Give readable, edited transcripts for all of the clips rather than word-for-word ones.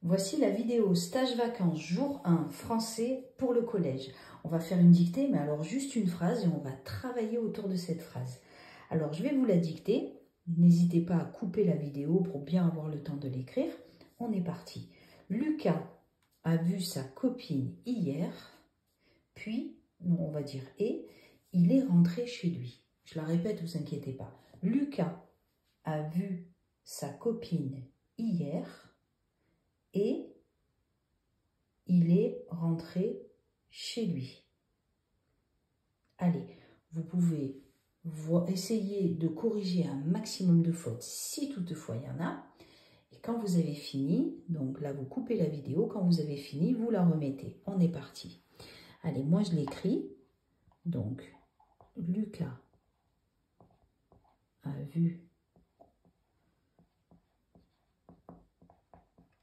Voici la vidéo stage vacances jour 1 français pour le collège. On va faire une dictée, mais alors juste une phrase et on va travailler autour de cette phrase. Alors je vais vous la dicter. N'hésitez pas à couper la vidéo pour bien avoir le temps de l'écrire. On est parti. Lucas a vu sa copine hier, puis, non, on va dire et, il est rentré chez lui. Je la répète, ne vous inquiétez pas. Lucas a vu sa copine hier et il est rentré chez lui. Allez, vous pouvez essayer de corriger un maximum de fautes si toutefois il y en a. Et quand vous avez fini, donc là vous coupez la vidéo, quand vous avez fini, vous la remettez. On est parti. Allez, moi je l'écris. Donc, Lucas a vu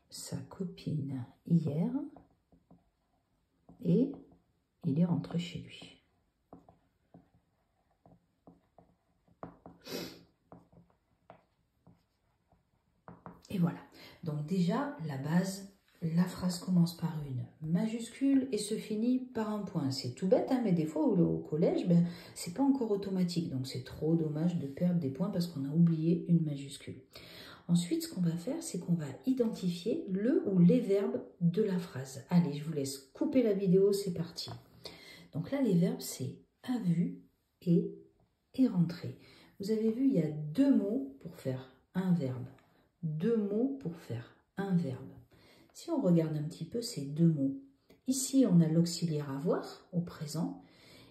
sa copine hier et il est rentré chez lui. Et voilà. Donc déjà, la base, la phrase commence par une majuscule et se finit par un point. C'est tout bête, hein, mais des fois au collège, c'est pas encore automatique. Donc c'est trop dommage de perdre des points parce qu'on a oublié une majuscule. Ensuite, ce qu'on va faire, c'est qu'on va identifier le ou les verbes de la phrase. Allez, je vous laisse couper la vidéo, c'est parti. Donc là, les verbes, c'est a vu et est rentré. Vous avez vu, il y a deux mots pour faire un verbe. Deux mots pour faire un verbe. Si on regarde un petit peu ces deux mots, ici, on a l'auxiliaire avoir au présent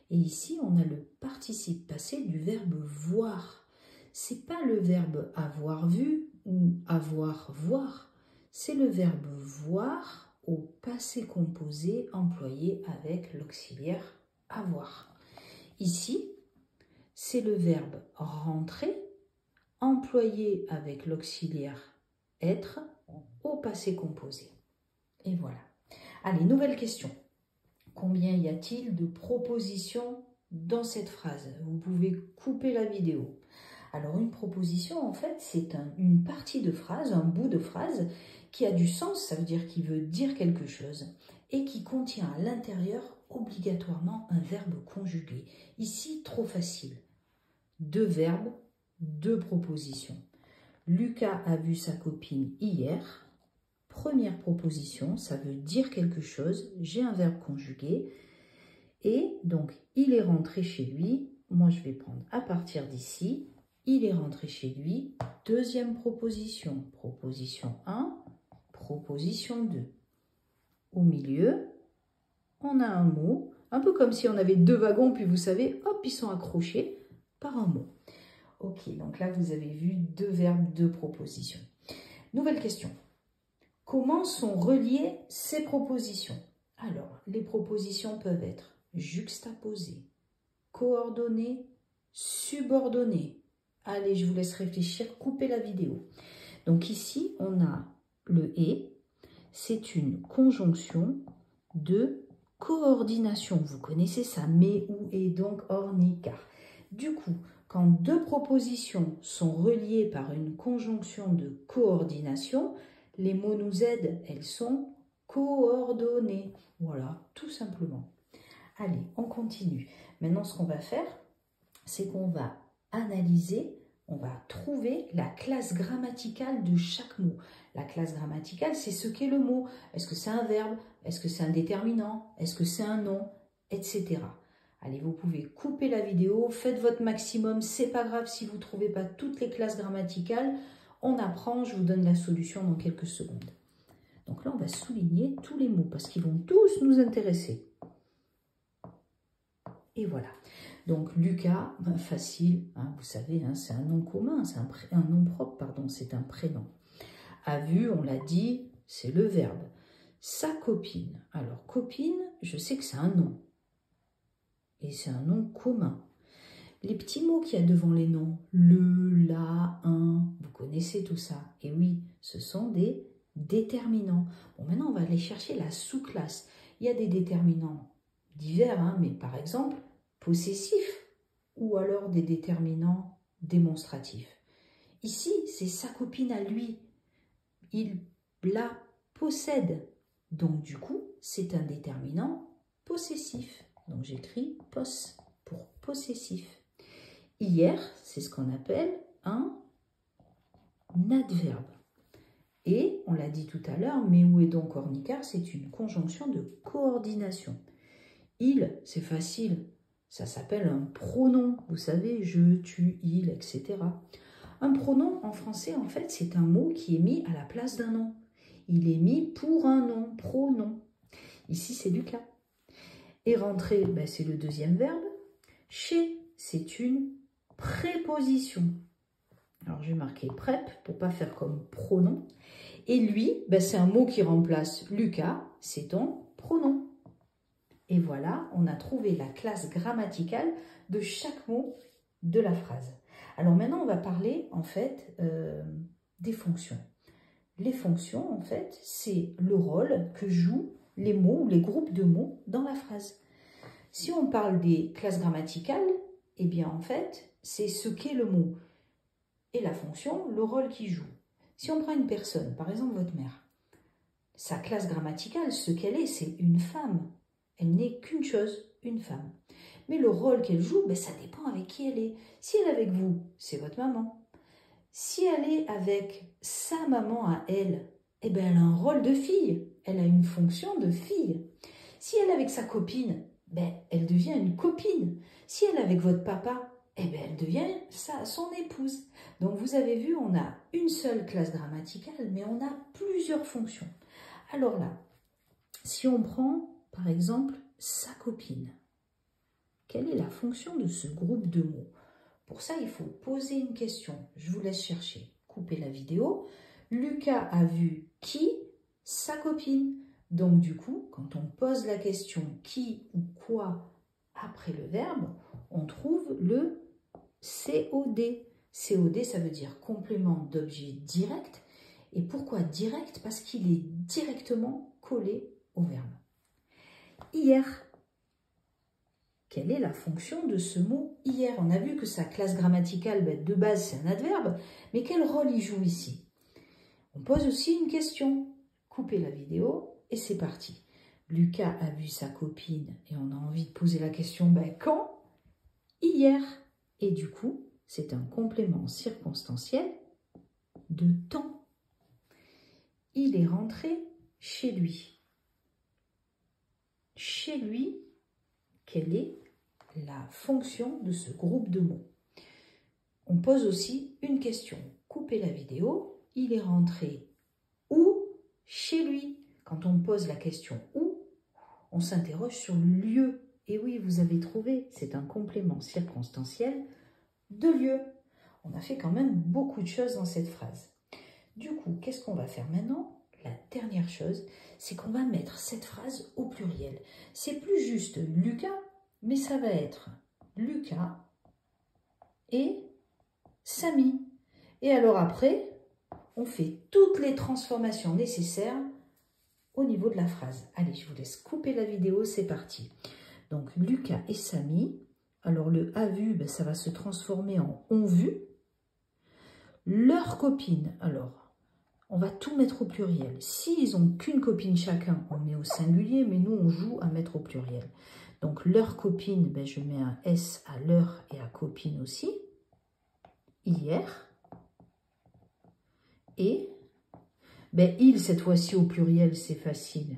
et ici, on a le participe passé du verbe voir. C'est pas le verbe avoir vu ou avoir voir, c'est le verbe voir au passé composé employé avec l'auxiliaire avoir. Ici, c'est le verbe rentrer employé avec l'auxiliaire être au passé composé. Et voilà. Allez, nouvelle question. Combien y a-t-il de propositions dans cette phrase? Vous pouvez couper la vidéo. Alors, une proposition, en fait, c'est une partie de phrase, un bout de phrase qui a du sens, ça veut dire qu'il veut dire quelque chose, et qui contient à l'intérieur obligatoirement un verbe conjugué. Ici, trop facile. Deux verbes, deux propositions. Lucas a vu sa copine hier. Première proposition, ça veut dire quelque chose. J'ai un verbe conjugué. Et donc, il est rentré chez lui. Moi, je vais prendre à partir d'ici. Il est rentré chez lui. Deuxième proposition. Proposition 1, proposition 2. Au milieu, on a un mot. Un peu comme si on avait deux wagons, puis vous savez, hop, ils sont accrochés par un mot. Ok, donc là, vous avez vu deux verbes, deux propositions. Nouvelle question. Comment sont reliées ces propositions? Alors, les propositions peuvent être juxtaposées, coordonnées, subordonnées. Allez, je vous laisse réfléchir, coupez la vidéo. Donc ici, on a le « et ». C'est une conjonction de coordination. Vous connaissez ça, mais, ou, et, donc, or, ni, car. Du coup, quand deux propositions sont reliées par une conjonction de coordination, les mots nous aident, elles sont coordonnées. Voilà, tout simplement. Allez, on continue. Maintenant, ce qu'on va faire, c'est qu'on va analyser, on va trouver la classe grammaticale de chaque mot. La classe grammaticale, c'est ce qu'est le mot. Est-ce que c'est un verbe? Est-ce que c'est un déterminant? Est-ce que c'est un nom? Etc. Allez, vous pouvez couper la vidéo, faites votre maximum. C'est pas grave si vous ne trouvez pas toutes les classes grammaticales. On apprend, je vous donne la solution dans quelques secondes. Donc là, on va souligner tous les mots parce qu'ils vont tous nous intéresser. Et voilà. Donc Lucas, facile, hein, vous savez, hein, c'est un nom commun, c'est un nom propre, pardon, c'est un prénom. A vu, on l'a dit, c'est le verbe. Sa copine. Alors copine, je sais que c'est un nom. Et c'est un nom commun. Les petits mots qu'il y a devant les noms, le, la, un, vous connaissez tout ça. Et oui, ce sont des déterminants. Bon, maintenant, on va aller chercher la sous-classe. Il y a des déterminants divers, hein, mais par exemple, possessifs ou alors des déterminants démonstratifs. Ici, c'est sa copine à lui. Il l'a possède. Donc, du coup, c'est un déterminant possessif. Donc, j'écris pos pour possessif. Hier, c'est ce qu'on appelle un adverbe. Et, on l'a dit tout à l'heure, mais où est donc Ornicar? C'est une conjonction de coordination. Il, c'est facile, ça s'appelle un pronom. Vous savez, je, tu, il, etc. Un pronom, en français, en fait, c'est un mot qui est mis à la place d'un nom. Il est mis pour un nom, pronom. Ici, c'est Lucas. Et rentrer, ben, c'est le deuxième verbe. Chez, c'est une préposition. Alors, je vais marquer prep pour ne pas faire comme pronom. Et lui, ben, c'est un mot qui remplace Lucas, c'est ton pronom. Et voilà, on a trouvé la classe grammaticale de chaque mot de la phrase. Alors maintenant, on va parler en fait des fonctions. Les fonctions, en fait, c'est le rôle que jouent les mots ou les groupes de mots dans la phrase. Si on parle des classes grammaticales, eh bien en fait, c'est ce qu'est le mot. Et la fonction, le rôle qu'il joue. Si on prend une personne, par exemple votre mère, sa classe grammaticale, ce qu'elle est, c'est une femme. Elle n'est qu'une chose, une femme. Mais le rôle qu'elle joue, ben, ça dépend avec qui elle est. Si elle est avec vous, c'est votre maman. Si elle est avec sa maman à elle, eh ben, elle a un rôle de fille. Elle a une fonction de fille. Si elle est avec sa copine, ben, elle devient une copine. Si elle est avec votre papa, eh ben, elle devient son épouse. Donc vous avez vu, on a une seule classe grammaticale, mais on a plusieurs fonctions. Alors là, si on prend par exemple sa copine, quelle est la fonction de ce groupe de mots? Pour ça, il faut poser une question. Je vous laisse chercher. Coupez la vidéo. Lucas a vu qui? Sa copine. Donc du coup, quand on pose la question qui ou quoi après le verbe, on trouve le COD. COD, ça veut dire complément d'objet direct. Et pourquoi direct? Parce qu'il est directement collé au verbe. Hier. Quelle est la fonction de ce mot hier? On a vu que sa classe grammaticale, de base, c'est un adverbe. Mais quel rôle il joue ici? On pose aussi une question. Coupez la vidéo et c'est parti. Lucas a vu sa copine et on a envie de poser la question, quand? Hier. Et du coup, c'est un complément circonstanciel de temps. Il est rentré chez lui. Chez lui, quelle est la fonction de ce groupe de mots? On pose aussi une question. Coupez la vidéo. Il est rentré où? Chez lui. Quand on pose la question où, on s'interroge sur le lieu. Et oui, vous avez trouvé, c'est un complément circonstanciel de lieu. On a fait quand même beaucoup de choses dans cette phrase. Du coup, qu'est-ce qu'on va faire maintenant? La dernière chose, c'est qu'on va mettre cette phrase au pluriel. C'est plus juste Lucas, mais ça va être Lucas et Samy. Et alors après, on fait toutes les transformations nécessaires au niveau de la phrase. Allez, je vous laisse couper la vidéo, c'est parti. Donc, Lucas et Samy. Alors, le a vu, ça va se transformer en ont vu. Leur copine, alors, on va tout mettre au pluriel. S'ils n'ont qu'une copine chacun, on met au singulier, mais nous, on joue à mettre au pluriel. Donc, leur copine, je mets un S à leur et à copine aussi. Hier. Et, il, cette fois-ci, au pluriel, c'est facile.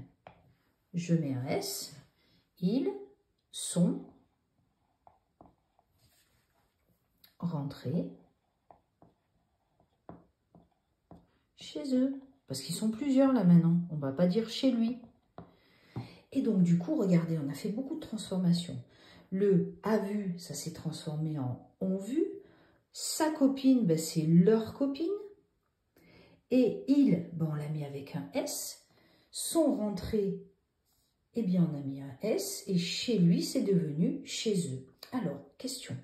Je mets un S. Ils sont rentrés chez eux. Parce qu'ils sont plusieurs là maintenant. On ne va pas dire chez lui. Et donc du coup, regardez, on a fait beaucoup de transformations. Le a vu, ça s'est transformé en ont vu. Sa copine, c'est leur copine. Et il, on l'a mis avec un S. Sont rentrés, on a mis un S. Et chez lui, c'est devenu chez eux. Alors, question.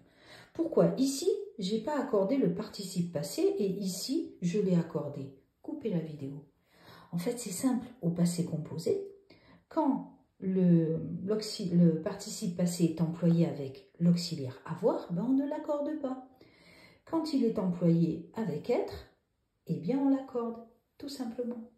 Pourquoi ici, je n'ai pas accordé le participe passé et ici, je l'ai accordé? Coupez la vidéo. En fait, c'est simple. Au passé composé, quand le participe passé est employé avec l'auxiliaire avoir, on ne l'accorde pas. Quand il est employé avec être, on l'accorde, tout simplement.